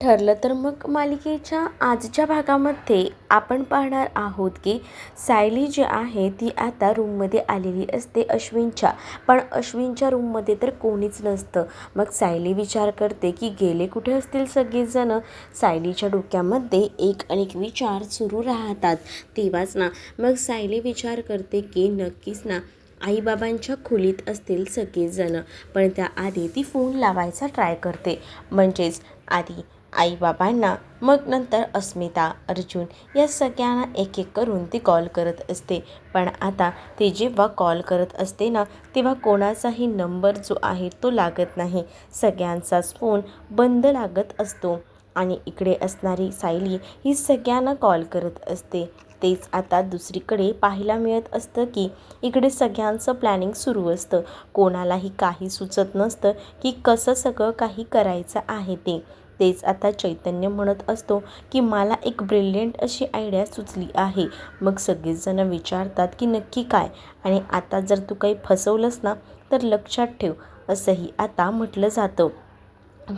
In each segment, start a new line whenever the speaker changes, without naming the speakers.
ठरलं तर मग मालिकेच्या आजच्या भागामध्ये आपण पाहणार आहोत की सायली जी आहे ती आता रूममध्ये आलेली असते अश्विनच्या. पण अश्विनच्या रूममध्ये तर कोणीच नसतं. मग सायली विचार करते की गेले कुठे असतील सगळेजण. सायलीच्या डोक्यामध्ये एक अनेक विचार सुरू राहतात. तेव्हाच ना मग सायली विचार करते की नक्कीच ना आईबाबांच्या खोलीत असतील सगळेजण. पण त्याआधी ती फोन लावायचा ट्राय करते. म्हणजेच आधी आईबाबांना, मग नंतर अस्मिता, अर्जुन या सगळ्यांना एक एक करून ती कॉल करत असते. पण आता ती जेव्हा कॉल करत असते ना तेव्हा कोणाचाही नंबर जो आहे तो लागत नाही. सगळ्यांचाच फोन बंद लागत असतो आणि इकडे असणारी सायली ही सगळ्यांना कॉल करत असते. तेच आता दुसरीकडे पाहायला मिळत असतं की इकडे सगळ्यांचं प्लॅनिंग सुरू असतं. कोणालाही काही सुचत नसतं की कसं सगळं काही करायचं आहे ते. तेच आता चैतन्य म्हणत असतो की मला एक ब्रिलियंट अशी आयडिया सुचली आहे. मग सगळेजण विचारतात की नक्की काय, आणि आता जर तू काही फसवलंस ना तर लक्षात ठेव, असंही आता म्हटलं जातं.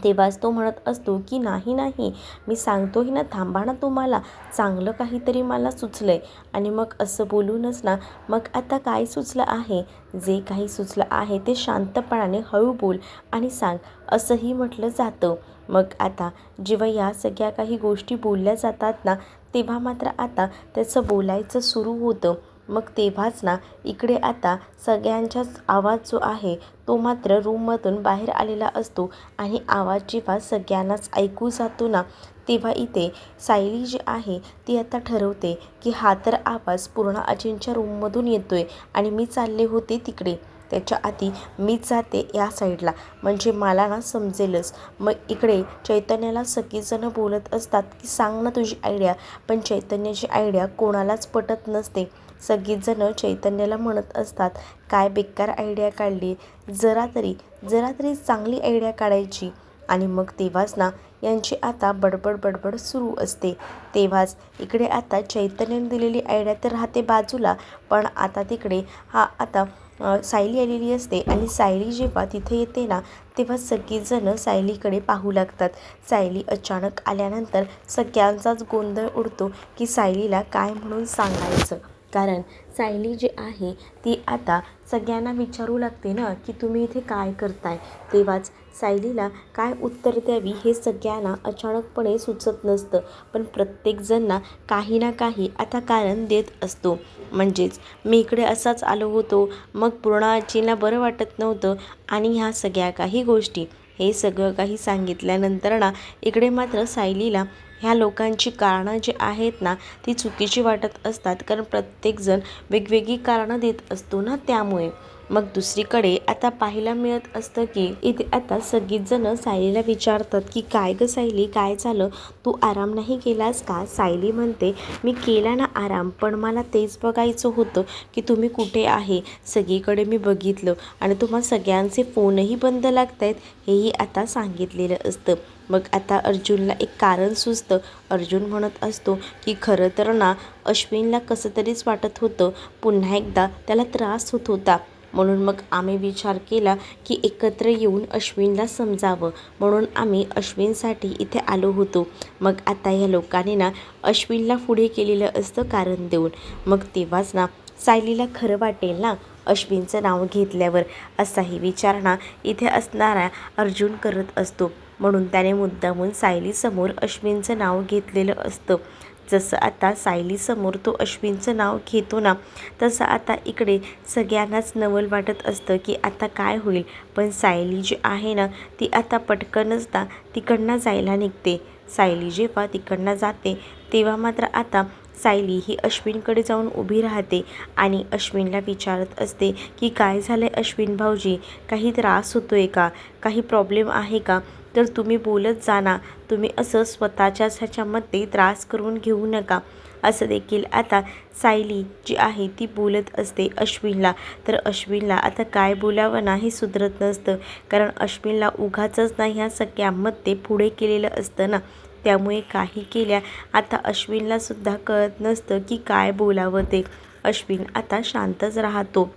तेव्हाच तो म्हणत असतो की नाही नाही, मी सांगतोही ना, थांबा ना, तुम्हाला चांगलं काहीतरी मला सुचलंय. आणि मग असं बोलूनच ना मग आता काय सुचलं आहे, जे काही सुचलं आहे ते शांतपणाने हळू बोल आणि सांग, असंही म्हटलं जातं. मग आता जेव्हा या सगळ्या काही गोष्टी बोलल्या जातात ना तेव्हा मात्र आता त्याचं बोलायचं सुरू होतं. मग तेव्हाच ना इकडे आता सगळ्यांचाच आवाज जो आहे तो मात्र रूममधून बाहेर आलेला असतो. आणि आवाज जेव्हा सगळ्यांनाच ऐकू जातो ना तेव्हा इथे सायली जी आहे ती आता ठरवते की हा तर आवाज पूर्ण अजिंच्या रूममधून येतोय आणि मी चालले होते तिकडे. त्याच्या आधी मीच जाते या साईडला, म्हणजे मला ना समजेलच. मग इकडे चैतन्याला सगळीजणं बोलत असतात की सांग ना तुझी आयडिया. पण चैतन्याची आयडिया कोणालाच पटत नसते. सगळीजणं चैतन्याला म्हणत असतात काय बेकार आयडिया काढली, जरा तरी चांगली आयडिया काढायची. आणि मग तेव्हाच ना यांची आता बडबड बडबड सुरू असते. तेव्हाच इकडे आता चैतन्याने दिलेली आयडिया तर राहते बाजूला, पण आता तिकडे आता सायली आलेली असते. आणि सायली जेव्हा तिथे येते ना तेव्हा सगळीजणं सायलीकडे पाहू लागतात. सायली अचानक आल्यानंतर सगळ्यांचाच गोंधळ उडतो की सायलीला काय म्हणून सांगायचं. कारण सायली जी आहे ती आता सगळ्यांना विचारू लागते ना की तुम्ही इथे काय करताय. तेव्हाच सायलीला काय उत्तर द्यावी हे सगळ्यांना अचानकपणे सुचत नसतं. पण प्रत्येकजण काही ना काही आता कारण देत असतो. म्हणजेच मी इकडे असाच आलो होतो, मग पूर्ण आजींना बरं वाटत नव्हतं आणि ह्या सगळ्या काही गोष्टी, हे सगळं काही सांगितल्यानंतर ना इकडे मात्र सायलीला ह्या लोकांची कारणं जी आहेत ना ती चुकीची वाटत असतात. कारण प्रत्येकजण वेगवेगळी कारणं देत असतो ना त्यामुळे. मग दुसरीकडे आता पाहायला मिळत असतं की इथे आता सगळीच जण सायलीला विचारतात की काय गं सायली, काय झालं, तू आराम नाही केलास का. सायली म्हणते मी केला ना आराम, पण मला तेच बघायचं होतं की तुम्ही कुठे आहे. सगळीकडे मी बघितलं आणि तुम्हा सगळ्यांचे फोनही बंद लागत आहेत हेही आता सांगितलेलं असतं. मग आता अर्जुनला एक कारण सुचतं. अर्जुन म्हणत असतो की खरं तर ना अश्विनला कसं तरीच वाटत होतं, पुन्हा एकदा त्याला त्रास होत होता. म्हणून मग आम्ही विचार केला की एकत्र येऊन अश्विनला समजावं, म्हणून आम्ही अश्विनसाठी इथे आलो होतो. मग आता ह्या लोकांनी ना अश्विनला पुढे केलेलं असतं कारण देऊन. मग तेव्हाच ना सायलीला खरं वाटेल ना अश्विनचं नाव घेतल्यावर, असाही विचार ना इथे असणारा अर्जुन करत असतो. म्हणून त्याने मुद्दामून सायलीसमोर अश्विनचं नाव घेतलेलं असतं. जसं आता सायलीसमोर तो अश्विनचं नाव घेतो ना तसं आता इकडे सगळ्यांनाच नवल वाटत असतं की आता काय होईल. पण सायली जी आहे ना ती आता पटकनच ना तिकडनं जायला निघते. सायली जेव्हा तिकडनं जाते तेव्हा मात्र आता सायली ही अश्विनकडे जाऊन उभी राहते आणि अश्विनला विचारत असते की काय झालं आहे अश्विन भाऊजी, काही त्रास होतो आहे का, काही प्रॉब्लेम आहे का, तर तुम्ही बोलत जा ना, तुम्ही असं स्वतःच्याच ह्याच्यामध्ये त्रास करून घेऊ नका. असं देखील आता सायली जी आहे ती बोलत असते अश्विनला. तर अश्विनला आता काय बोलावं ना हे सुधरत नसतं. कारण अश्विनला उगाचच ना ह्या सगळ्यामध्ये पुढे केलेलं असतं ना, त्यामुळे काही केल्या आता अश्विनलासुद्धा कळत नसतं की काय बोलावं ते. अश्विन आता शांतच राहतो.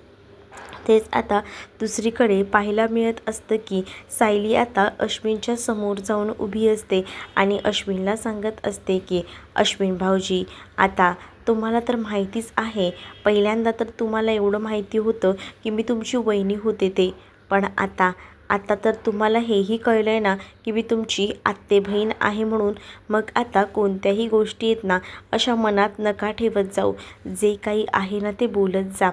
तेच आता दुसरीकडे पाहायला मिळत असतं की सायली आता अश्विनच्या समोर जाऊन उभी असते आणि अश्विनला सांगत असते की अश्विन भाऊजी, आता तुम्हाला तर माहितीच आहे, पहिल्यांदा तर तुम्हाला एवढं माहिती होतं की मी तुमची वहिनी होते ते, पण आता आता तर तुम्हाला हेही कळलं आहे ना की मी तुमची आत्ते बहीण आहे म्हणून. मग आता कोणत्याही गोष्टी आहेत ना अशा मनात नका ठेवत जाऊ, जे काही आहे ना ते बोलत जा.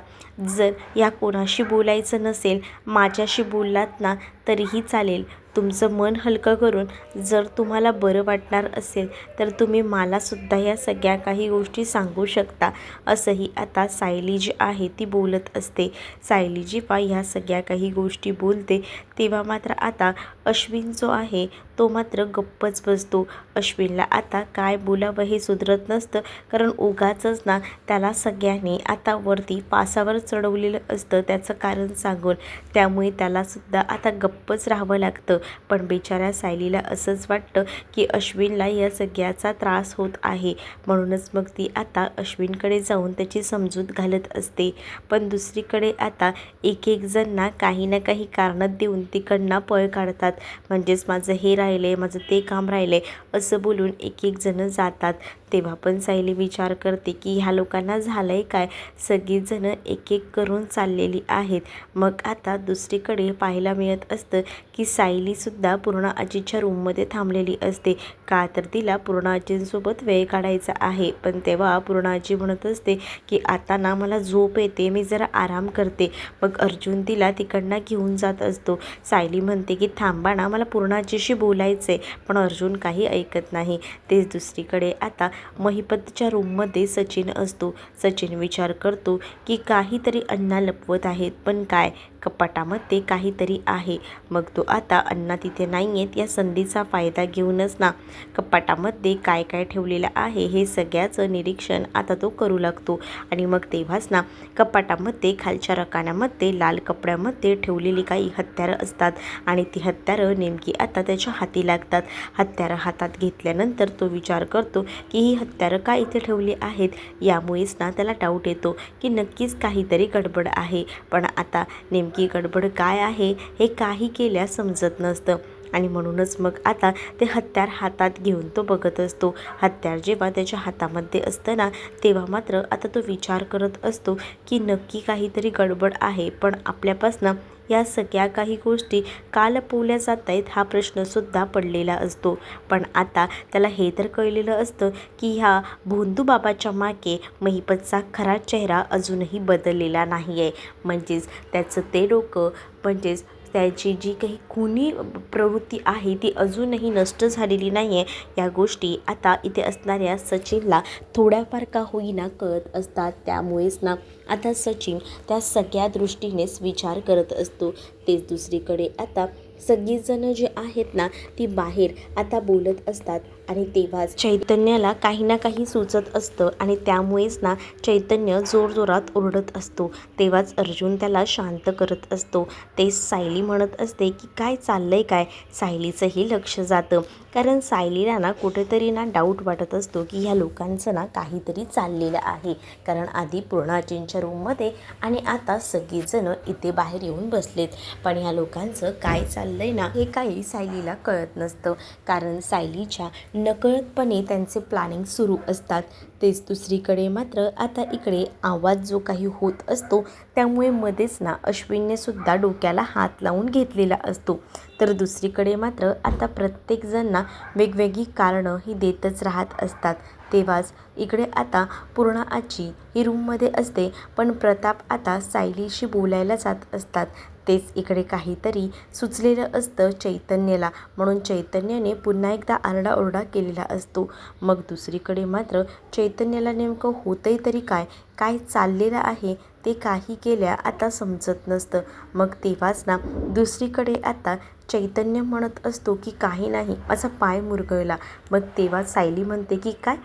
जर या कोणाशी बोलायचं नसेल, माझ्याशी बोललात ना तरीही चालेल. तुमचं मन हलकं करून जर तुम्हाला बरं वाटणार असेल तर तुम्ही मलासुद्धा या सगळ्या काही गोष्टी सांगू शकता, असंही आता सायली जी आहे ती बोलत असते. सायली जेव्हा ह्या सगळ्या काही गोष्टी बोलते तेव्हा मात्र आता अश्विन जो आहे तो मात्र गप्पच बसतो. अश्विनला आता काय बोलावं हे सुधरत नसतं, कारण उगाचच ना त्याला सगळ्यांनी आता वरती पासावर चढवलेलं असतं त्याचं कारण सांगून, त्यामुळे त्यालासुद्धा आता गप्पच राहावं लागतं. पण बिचाऱ्या सायलीला असंच वाटतं की अश्विनला या सगळ्याचा त्रास होत आहे, म्हणूनच मग ती आता अश्विनकडे जाऊन त्याची समजूत घालत असते. पण दुसरीकडे आता एक एक जण ना काही ना काही कारणं देऊन तिकडनं पळ काढतात, म्हणजेच माझं हे राहिले, माझं ते काम राहिले असं बोलून एक एक जण जातात. तेव्हा पण सायली विचार करते की ह्या लोकांना झालं आहे काय, सगळीजणं एक एक करून चाललेली आहेत. मग आता दुसरीकडे पाहायला मिळत असतं की सायलीसुद्धा पूर्णा आजीच्या रूममध्ये थांबलेली असते, का तर तिला पूर्णा आजींसोबत वेळ काढायचा आहे. पण तेव्हा पूर्णा आजी म्हणत असते की आता ना मला झोप येते, मी जरा आराम करते. मग अर्जुन तिला तिकडनं घेऊन जात असतो. सायली म्हणते की थांबा ना, मला पूर्णा आजीशी बोलायचं आहे, पण अर्जुन काही ऐकत नाही. तेच दुसरीकडे आता महिपतच्या रूममध्ये सचिन असतो. सचिन विचार करतो की काहीतरी अण्णा लपवत आहेत, पण काय, कपाटामध्ये काहीतरी आहे. मग तो आता अण्णा तिथे नाही आहेत या संधीचा फायदा घेऊनच ना कपाटामध्ये काय काय ठेवलेलं आहे हे सगळ्याचं निरीक्षण आता तो करू लागतो. आणि मग तेव्हाच ना कपाटामध्ये खालच्या रकान्यामध्ये लाल कपड्यामध्ये ठेवलेली काही हत्यारं असतात आणि ती हत्यारं नेमकी आता त्याच्या हाती लागतात. हत्यारं हातात घेतल्यानंतर तो विचार करतो की ही हत्यारं का इथे ठेवली आहेत. यामुळेच ना त्याला डाऊट येतो की नक्कीच काहीतरी गडबड आहे, पण आता नेमकी गडबड काय आहे हे काही केल्या समजत नसतं. आणि म्हणूनच मग आता ते हत्यार हातात घेऊन तो बघत असतो. हत्यार जेव्हा त्याच्या हातामध्ये असतं ना तेव्हा मात्र आता तो विचार करत असतो की नक्की काहीतरी गडबड आहे, पण आपल्यापासनं या सगळ्या काही गोष्टी का लपवल्या जात आहेत हा प्रश्नसुद्धा पडलेला असतो. पण आता त्याला हे तर कळलेलं असतं की ह्या भोंदूबाबाच्या मागे महिपतचा खरा चेहरा अजूनही बदललेला नाही आहे, म्हणजेच त्याचं ते डोकं, म्हणजेच त्याची जी काही खुनी प्रवृत्ती आहे ती अजूनही नष्ट झालेली नाही आहे. या गोष्टी आता इथे असणाऱ्या सचिनला थोड्याफार का होईना कळत असतात. त्यामुळेच ना आता सचिन त्या सगळ्या दृष्टीनेच विचार करत असतो. तेच दुसरीकडे आता सगळीजणं जी आहेत ना ती बाहेर आता बोलत असतात आणि तेव्हाच चैतन्याला काही ना काही सुचत असतं आणि त्यामुळेच ना चैतन्य जोरजोरात ओरडत असतो. तेव्हाच अर्जुन त्याला शांत करत असतो. तेच सायली म्हणत असते की काय चाललंय काय. सायलीचंही लक्ष जातं, कारण सायलीला ना कुठेतरी ना डाऊट वाटत असतो की ह्या लोकांचं ना काहीतरी चाललेलं आहे, कारण आधी पूर्णाजींच्या रूममध्ये आणि आता सगळीजणं इथे बाहेर येऊन बसलेत, पण ह्या लोकांचं काय चाललंय ना हे काही सायलीला कळत नसतं, कारण सायलीच्या नकळतपणे त्यांचे प्लॅनिंग सुरू असतात. तेच दुसरीकडे मात्र आता इकडे आवाज जो काही होत असतो त्यामुळे मध्येच ना अश्विनने सुद्धा डोक्याला हात लावून घेतलेला असतो. तर दुसरीकडे मात्र आता प्रत्येकजण ना वेगवेगळी कारणं ही देतच राहत असतात. तेव्हाच इकडे आता पूर्णा आजी ही रूममध्ये असते, पण प्रताप आता सायलीशी बोलायला जात असतात. तेच इकडे काहीतरी सुचलेलं असतं चैतन्याला, म्हणून चैतन्याने पुन्हा एकदा आरडाओरडा केलेला असतो. मग दुसरीकडे मात्र चैतन्याला नेमकं होतंय तरी काय, काय चाललेलं आहे ते काही केल्या आता समजत नसतं. मग तेव्हाच ना दुसरीकडे आता चैतन्य म्हणत असतो की काही नाही, माझा पाय मुरगळला. मग तेव्हा सायली म्हणते की काय,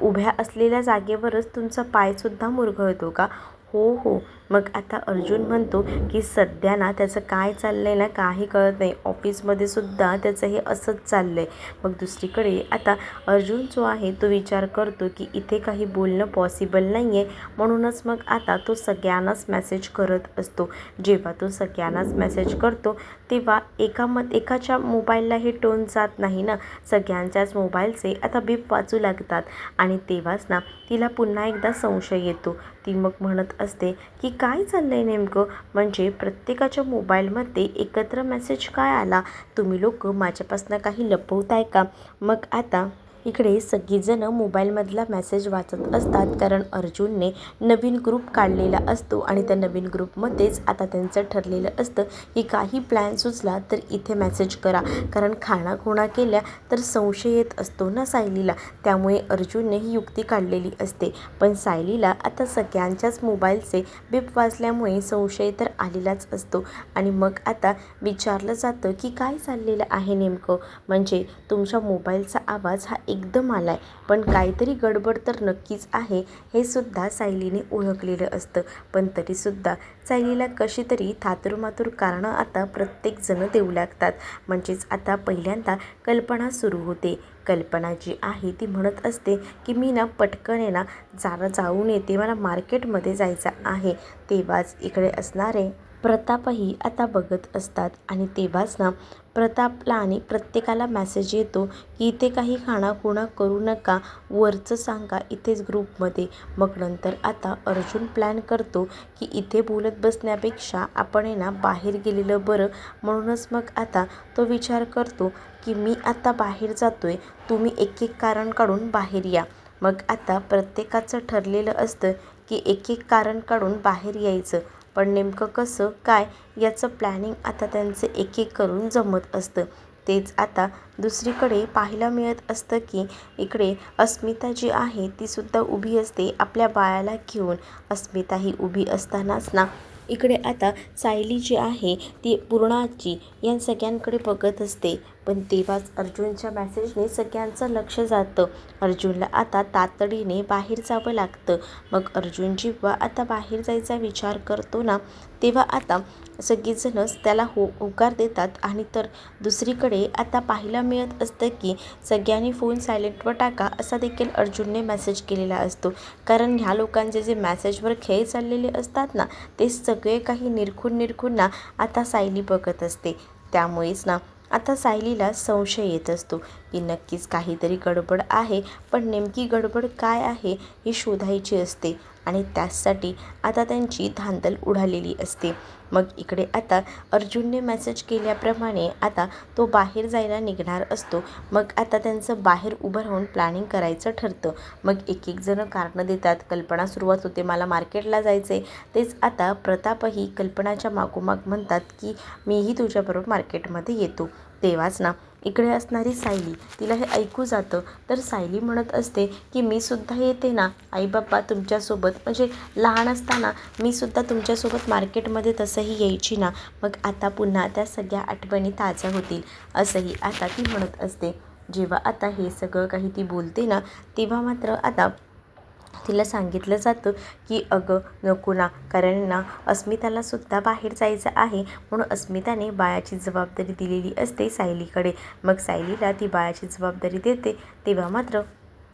उभ्या असलेल्या जागेवरच तुमचा पायसुद्धा मुरगळतो का. हो हो. मग आता अर्जुन म्हणतो की सध्या ना त्याचं काय चाललं आहे ना काही कळत नाही. ऑफिसमध्ये सुद्धा त्याचं हे असंच चाललं आहे. मग दुसरीकडे आता अर्जुन जो आहे तो विचार करतो की इथे काही बोलणं पॉसिबल नाही आहे. म्हणूनच मग आता तो सगळ्यांनाच मेसेज करत असतो. जेव्हा तो सगळ्यांनाच मेसेज करतो तेव्हा एकाच्या मोबाईलला हे टोन जात नाही ना. सगळ्यांच्याच मोबाईलचे आता बीप वाजू लागतात आणि तेव्हाच ना तिला पुन्हा एकदा संशय येतो. ती मग म्हणत असते की काय चाललं आहे नेमकं, म्हणजे प्रत्येकाच्या मोबाईलमध्ये एकत्र मेसेज काय आला, तुम्ही लोक माझ्यापासून काही लपवताय का. मग आता इकडे सगळीजणं मोबाईलमधला मेसेज वाचत असतात, कारण अर्जुनने नवीन ग्रुप काढलेला असतो आणि त्या नवीन ग्रुपमध्येच आता त्यांचं ठरलेलं असतं की काही प्लॅन सुचला तर इथे मेसेज करा, कारण खाणाखुणा केल्या तर संशय येत असतो ना सायलीला. त्यामुळे अर्जुनने ही युक्ती काढलेली असते. पण सायलीला आता सगळ्यांच्याच मोबाईलचे बीप वाजल्यामुळे संशय तर आलेलाच असतो आणि मग आता विचारलं जातं की काय चाललेलं आहे नेमकं, म्हणजे तुमच्या मोबाईलचा आवाज हा एकदम आला आहे, पण काहीतरी गडबड तर नक्कीच आहे हे सुद्धा सायलीने ओळखलेलं असतं. पण तरीसुद्धा सायलीला कशी तरी थातुरमातुर कारणं आता प्रत्येकजणं देऊ लागतात. म्हणजेच आता पहिल्यांदा कल्पना सुरू होते. कल्पना जी आहे ती म्हणत असते की मी ना पटकन आहे ना जाऊन येते, मला मार्केटमध्ये जायचं आहे. तेव्हाच इकडे असणारे प्रतापही आता बघत असतात आणि तेव्हाच ना प्रतापला आणि प्रत्येकाला मेसेज येतो की इथे काही खाणाखुणा करू नका, वरचं सांगा इथेच ग्रुपमध्ये. मग नंतर आता अर्जुन प्लॅन करतो की इथे बोलत बसण्यापेक्षा आपण आहे ना बाहेर गेलेलं बरं. म्हणूनच मग आता तो विचार करतो की मी आता बाहेर जातोय, तुम्ही एक एक कारण काढून बाहेर या. मग आता प्रत्येकाचं ठरलेलं असतं की एक एक कारण काढून बाहेर यायचं, पण नेमकं कसं काय याचं प्लॅनिंग आता त्यांचं एक एक करून जमत असतं. तेच आता दुसरीकडे पाहायला मिळत असतं की इकडे अस्मिता जी आहे तीसुद्धा उभी असते आपल्या बाळाला घेऊन. अस्मिता ही उभी असतानाच ना इकडे आता सायली जी आहे ती पूर्ण आजी या सगळ्यांकडे बघत असते. पण तेव्हाच अर्जुनच्या मेसेजने सगळ्यांचं लक्ष जातं. अर्जुनला आता तातडीने बाहेर जावं लागतं. मग अर्जुन जेव्हा आता बाहेर जायचा विचार करतो ना तेव्हा आता सगळेजणच त्याला होकार देतात. आणि तर दुसरीकडे आता पाहायला मिळत असतं की सगळ्यांनी फोन सायलेंटवर टाका असा देखील अर्जुनने मेसेज केलेला असतो, कारण ह्या लोकांचे जे मेसेजवर खेळ चाललेले असतात ना ते सगळे काही निरखून ना आता सायली बघत असते. त्यामुळेच ना आता सायलीला संशय येत असतो की नक्कीच काहीतरी गडबड आहे, पण नेमकी गडबड काय आहे ही शोधायची असते आणि त्यासाठी आता त्यांची धांदल उडालेली असते. मग इकडे आता अर्जुनने मेसेज केल्याप्रमाणे आता तो बाहेर जायला निघणार असतो. मग आता त्यांचं बाहेर उभं राहून प्लॅनिंग करायचं ठरतं. मग एक एक जण कारणं देतात. कल्पना सुरुवात होते मला मार्केटला जायचं आहे. तेच आता प्रतापही कल्पनाच्या मागोमाग म्हणतात की मीही तुझ्याबरोबर मार्केटमध्ये येतो. तेव्हाच ना इकडे असणारी सायली तिला हे ऐकू जातं, तर सायली म्हणत असते की मी सुद्धा येते ना आई बाबा तुमच्यासोबत, म्हणजे लहान असताना मी सुद्धा तुमच्यासोबत मार्केटमध्ये तसंही यायची ना. मग आता पुन्हा त्या सगळ्या आठवणी ताज्या होतील असंही आता ती म्हणत असते. जेव्हा आता हे सगळं काही ती बोलते ना तेव्हा मात्र आता तिला सांगितलं जातं की अगं नको ना, कारण ना अस्मितालासुद्धा बाहेर जायचं आहे. म्हणून अस्मिताने बाळाची जबाबदारी दिलेली असते सायलीकडे. मग सायलीला ती बाळाची जबाबदारी देते. तेव्हा मात्र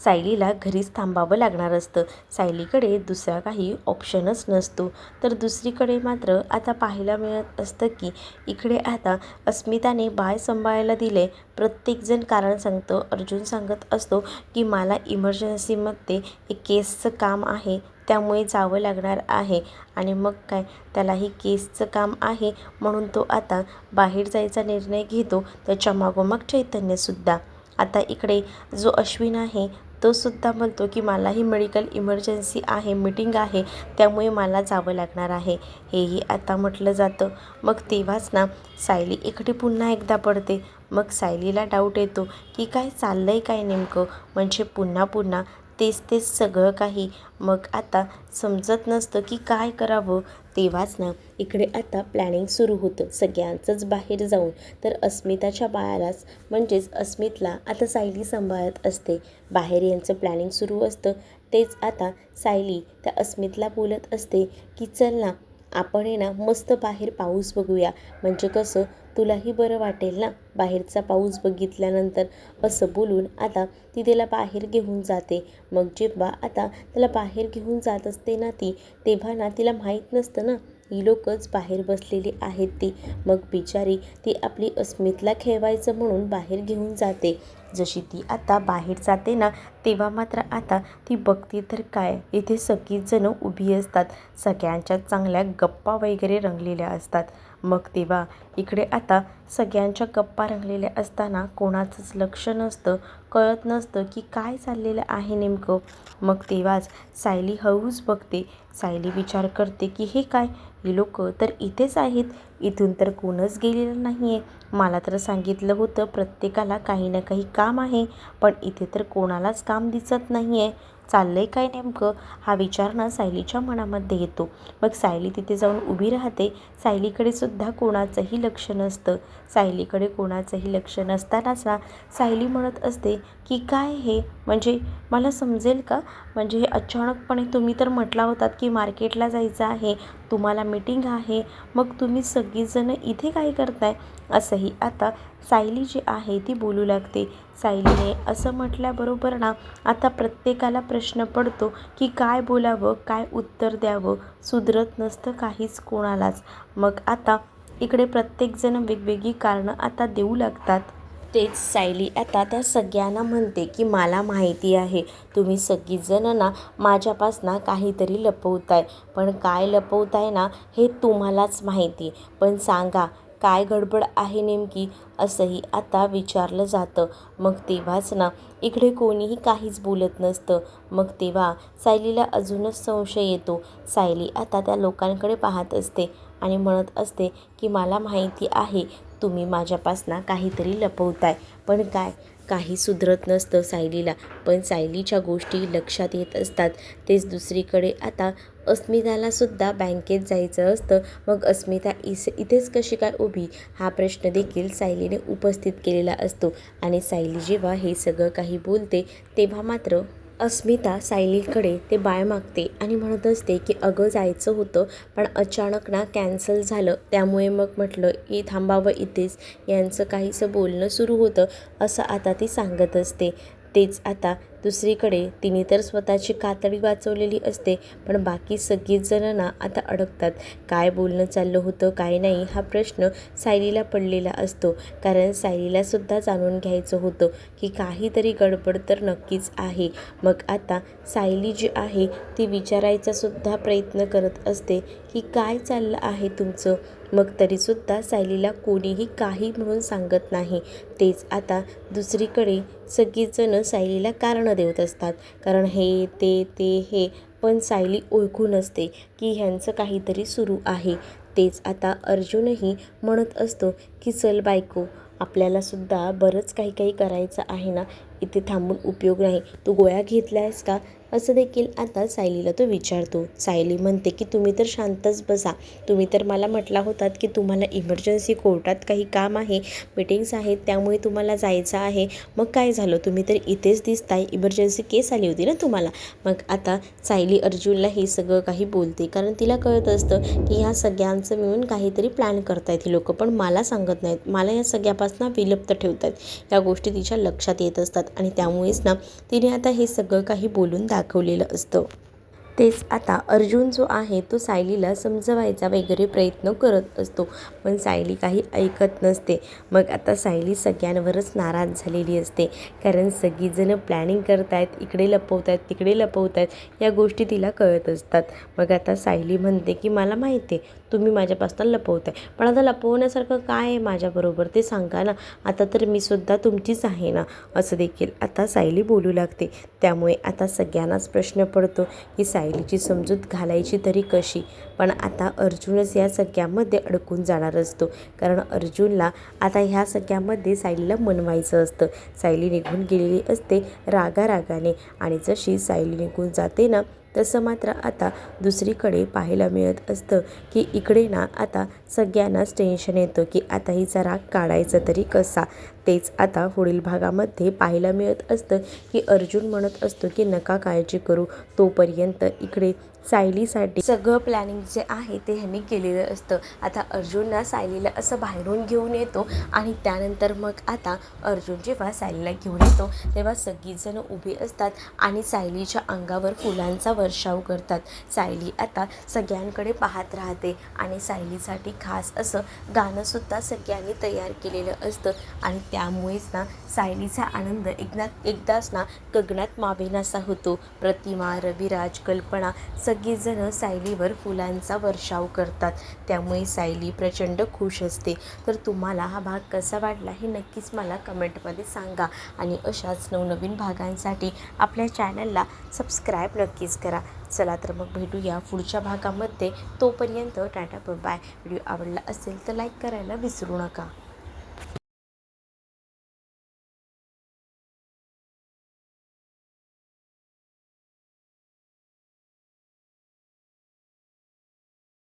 सायलीला घरीच थांबावं लागणार असतं. सायलीकडे दुसरा काही ऑप्शनच नसतो. तर दुसरीकडे मात्र आता पाहायला मिळत असतं की इकडे आता अस्मिताने बाळ सांभाळायला दिले. प्रत्येकजण कारण सांगतं. अर्जुन सांगत असतो की मला इमर्जन्सीमध्ये एक केसचं काम आहे, त्यामुळे जावं लागणार आहे. आणि मग काय त्यालाही केसचं काम आहे म्हणून तो आता बाहेर जायचा निर्णय घेतो. त्याच्या मागोमाग चैतन्यसुद्धा. आता इकडे जो अश्विन आहे तो सुद्धा म्हणतो की मलाही मेडिकल इमर्जन्सी आहे, मीटिंग आहे, त्यामुळे मला जावं लागणार आहे. हेही आता म्हटलं जातं. मग तेव्हाच ना सायली इकडे पुन्हा एकदा पडते. मग सायलीला डाऊट येतो की काय चाललं आहे काय नेमकं, म्हणजे पुन्हा तेच सगळं काही. मग आता समजत नसतं की काय करावं. तेव्हाच ना इकडे आता प्लॅनिंग सुरू होतं सगळ्यांचंच बाहेर जाऊन. तर अस्मिताच्या बाळालाच म्हणजेच अस्मितला आता सायली सांभाळत असते. बाहेर यांचं प्लॅनिंग सुरू असतं. तेच आता सायली त्या अस्मितला बोलत असते की चल ना, आपण आहे ना मस्त बाहेर पाऊस बघूया, म्हणजे कसं तुलाही बरं वाटेल ना बाहेरचा पाऊस बघितल्यानंतर, असं बोलून आता ती त्याला बाहेर घेऊन जाते. मग जेव्हा आता त्याला बाहेर घेऊन जात असते ना ती, तेव्हा ना तिला माहीत नसतं ना ही लोकच बाहेर बसलेली आहेत ती. मग बिचारी ती आपली अस्मितला खेळवायचं म्हणून बाहेर घेऊन जाते. जशी ती आता बाहेर जाते ना, तेव्हा मात्र आता ती बघते तर काय, इथे सगळीच जणं उभी असतात. सगळ्यांच्या चांगल्या गप्पा वगैरे रंगलेल्या असतात. मग तेव्हा इकडे आता सगळ्यांच्या गप्पा रंगलेल्या असताना कोणाचंच लक्ष नसतं, कळत नसतं की काय चाललेलं आहे नेमकं. मग तेव्हाच सायली हळूच बघते. सायली विचार करते की हे काय, ही लोक तर इथेच आहेत, इथून तर कोणच गेलेलं नाही आहे. मला तर सांगितलं होतं प्रत्येकाला काही ना काही काम आहे, पण इथे तर कोणालाच काम दिसत नाही आहे. चाललंय काय नेमकं, हा विचार ना सायलीच्या मनामध्ये येतो. मग सायली तिथे जाऊन उभी राहते. सायलीकडे सुद्धा कोणाचंही लक्ष नसतं. सायलीकडे कोणाचंही लक्ष नसतानाच ना सायली म्हणत असते की काय हे, म्हणजे मला समजेल का, म्हणजे हे अचानकपणे तुम्ही तर म्हटला होतात की मार्केटला जायचं आहे, तुम्हाला मीटिंग आहे, मग तुम्ही सगळीजणं इथे काय करताय, असंही आता सायली जी आहे ती बोलू लागते. सायलीने असं म्हटल्याबरोबर ना आता प्रत्येकाला प्रश्न पडतो की काय बोलावं, काय उत्तर द्यावं, सुधरत नसतं काहीच कोणालाच. मग आता इकडे प्रत्येकजण वेगवेगळी कारणं आता देऊ लागतात. तेच सायली आता त्या सगळ्यांना म्हणते की मला माहिती आहे तुम्ही सगळीजणं ना माझ्यापासनं काहीतरी लपवताय, पण काय लपवताय ना हे तुम्हालाच माहिती, पण सांगा काय गडबड आहे नेमकी, असंही आता विचारलं जातं. मग तेव्हाच ना इकडे कोणीही काहीच बोलत नसतं. मग तेव्हा सायलीला अजूनच संशय येतो. सायली आता त्या लोकांकडे पाहत असते आणि म्हणत असते की मला माहिती आहे तुम्ही माझ्यापासनं काहीतरी लपवताय, पण काय, काही सुधरत नसतं सायलीला. पण सायलीच्या गोष्टी लक्षात येत असतात. तेच दुसरीकडे आता अस्मितालासुद्धा बँकेत जायचं असतं. मग अस्मिता इथेच कशी काय उभी, हा प्रश्न देखील सायलीने उपस्थित केलेला असतो. आणि सायली जेव्हा हे सगळं काही बोलते तेव्हा मात्र अस्मिता सायलीकडे ते बाळ मागते आणि म्हणत असते की अगं जायचं होतं, पण अचानक ना कॅन्सल झालं, त्यामुळे मग म्हटलं की थांबावं इथेच, यांचं काहीसं बोलणं सुरू होतं, असं आता ती सांगत असते. तेच आता दुसरीकडे तिने तर स्वतःची कातडी वाचवलेली असते, पण बाकी सगळीच जणं ना आता अडकतात. काय बोलणं चाललं होतं काय नाही हा प्रश्न सायलीला पडलेला असतो. कारण सायलीलासुद्धा जाणून घ्यायचं होतं की काहीतरी गडबड तर नक्कीच आहे. मग आता सायली जी आहे ती विचारायचासुद्धा प्रयत्न करत असते की काय चाललं आहे तुमचं. मग तरीसुद्धा सायलीला कोणीही काही म्हणून सांगत नाही. तेच आता दुसरीकडे सगळीजणं सायलीला कारणं देत असतात, कारण हे ते हे, पण सायली ओळखून असते की ह्यांचं काहीतरी सुरू आहे. तेच आता अर्जुनही म्हणत असतो की चल बायको, आपल्यालासुद्धा बरंच काही काही करायचं आहे ना, इथे थांबून उपयोग नाही, तू गोळ्या घेतल्या आहेस का, असं देखील आता सायलीला तो विचारतो. सायली म्हणते की तुम्ही तर शांतच बसा, तुम्ही तर मला म्हटला होतात की तुम्हाला इमर्जन्सी कोर्टात काही काम आहे, मीटिंग्स आहेत, त्यामुळे तुम्हाला जायचं आहे, मग काय झालं, तुम्ही तर इथेच दिसताय, इमर्जन्सी केस आली होती ना तुम्हाला. मग आता सायली अर्जुनला हे सगळं काही बोलते, कारण तिला कळत असतं की ह्या सगळ्यांचं मिळून काहीतरी प्लॅन करतायत ही लोकं, पण मला सांगत नाहीत, मला या सगळ्यापासून विलुप्त ठेवत आहेत. या गोष्टी तिच्या लक्षात येत असतात आणि त्यामुळेच ना तिने आता हे सगळं काही बोलून दाखवलेलं असतं. तेच आता अर्जुन जो आहे तो सायलीला समजवायचा वगैरे प्रयत्न करत असतो, पण सायली काही ऐकत नसते. मग आता सायली सगळ्यांवरच नाराज झालेली असते, कारण सगळीजणं प्लॅनिंग करतायत, इकडे लपवतायत तिकडे लपवतायत, या गोष्टी तिला कळत असतात. मग आता सायली म्हणते की मला माहिती आहे तुम्ही माझ्यापासून लपवताय, पण आता लपवण्यासारखं काय आहे माझ्याबरोबर ते सांगा ना, आता तर मी सुद्धा तुमचीच आहे ना, असं देखील आता सायली बोलू लागते. त्यामुळे आता सगळ्यांनाच प्रश्न पडतो की सायलीची समजूत घालायची तरी कशी. पण आता अर्जुनच या सगळ्यामध्ये अडकून जाणार असतो, कारण अर्जुनला आता ह्या सगळ्यामध्ये सायलीला मनवायचं असतं. सायली निघून गेलेली असते रागारागाने, आणि जशी सायली निघून जाते ना तसं मात्र आता दुसरीकडे पाहायला मिळत असतं की इकडे ना आता सगळ्यांनाच टेन्शन येतं की आता हिचा राग काढायचा तरी कसा. तेच आता पुढील भागामध्ये पाहायला मिळत असतं की अर्जुन म्हणत असतो की नका काळजी करू. तोपर्यंत इकडे सायलीसाठी सगळं प्लॅनिंग जे आहे ते ह्यांनी केलेलं असतं. आता अर्जुनला सायलीला असं बाहेरून घेऊन येतो आणि त्यानंतर मग आता अर्जुन जेव्हा सायलीला घेऊन येतो तेव्हा सगळीजणं उभी असतात आणि सायलीच्या अंगावर फुलांचा वर्षाव करतात. सायली आता सगळ्यांकडे पाहत राहते आणि सायलीसाठी खास असं गाणंसुद्धा सगळ्यांनी तयार केलेलं असतं आणि त्यामुळेच ना सायलीचा आनंद एकदाच ना गगनात मावेनासा होतो. प्रतिमा, रविराज, कल्पना सगळीजणं सायलीवर फुलांचा वर्षाव करतात. त्यामुळे सायली प्रचंड खुश असते. तर तुम्हाला हा भाग कसा वाटला हे नक्कीच मला कमेंटमध्ये सांगा आणि अशाच नवनवीन भागांसाठी आपल्या चॅनलला सबस्क्राईब नक्कीच करा. चला तर मग भेटूया पुढच्या भागामध्ये. तोपर्यंत टाटा बाय. व्हिडिओ आवडला असेल तर लाईक करायला विसरू नका.